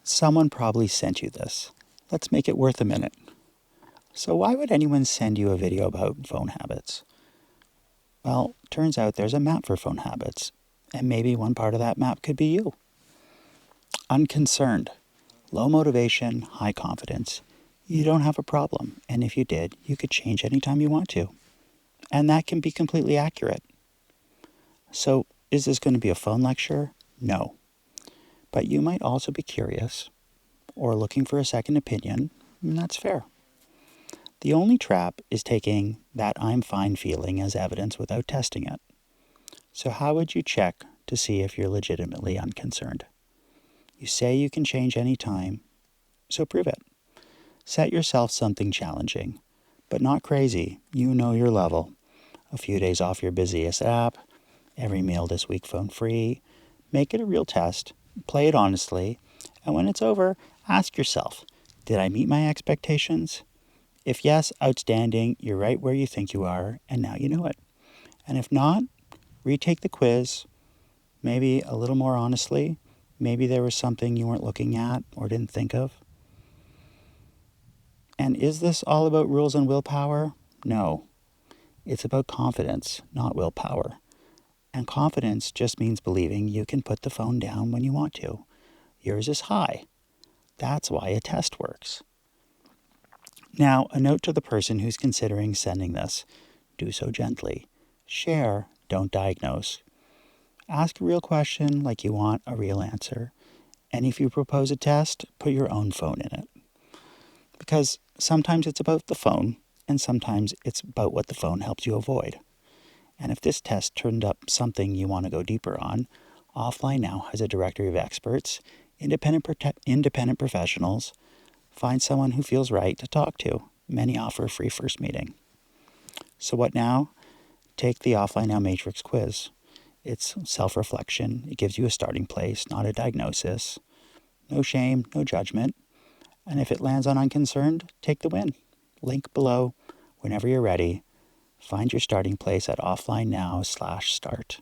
Someone probably sent you this. Let's make it worth a minute. So why would anyone send you a video about phone habits? Well, turns out there's a map for phone habits, and maybe one part of that map could be you. Unconcerned. Low motivation, high confidence. You don't have a problem, and if you did, you could change anytime you want to. And that can be completely accurate. So, is this going to be a phone lecture? No. But you might also be curious, or looking for a second opinion, and that's fair. The only trap is taking that I'm fine feeling as evidence without testing it. So how would you check to see if you're legitimately unconcerned? You say you can change any time, so prove it. Set yourself something challenging, but not crazy. You know your level. A few days off your busiest app, every meal this week phone free. Make it a real test, play it honestly, and when it's over, ask yourself, did I meet my expectations? If yes, outstanding, you're right where you think you are, and now you know it. And if not, retake the quiz, maybe a little more honestly. Maybe there was something you weren't looking at or didn't think of. And is this all about rules and willpower? No. It's about confidence, not willpower. And confidence just means believing you can put the phone down when you want to. Yours is high. That's why a test works. Now, a note to the person who's considering sending this. Do so gently. Share, don't diagnose. Ask a real question like you want a real answer. And if you propose a test, put your own phone in it. Because sometimes it's about the phone, and sometimes it's about what the phone helps you avoid. And if this test turned up something you want to go deeper on, Offline Now has a directory of experts, independent professionals. Find someone who feels right to talk to. Many offer a free first meeting. So what now? Take the Offline.now Matrix quiz. It's self-reflection. It gives you a starting place, not a diagnosis. No shame, no judgment. And if it lands on unconcerned, take the win. Link below. Whenever you're ready, find your starting place at offline.now/start.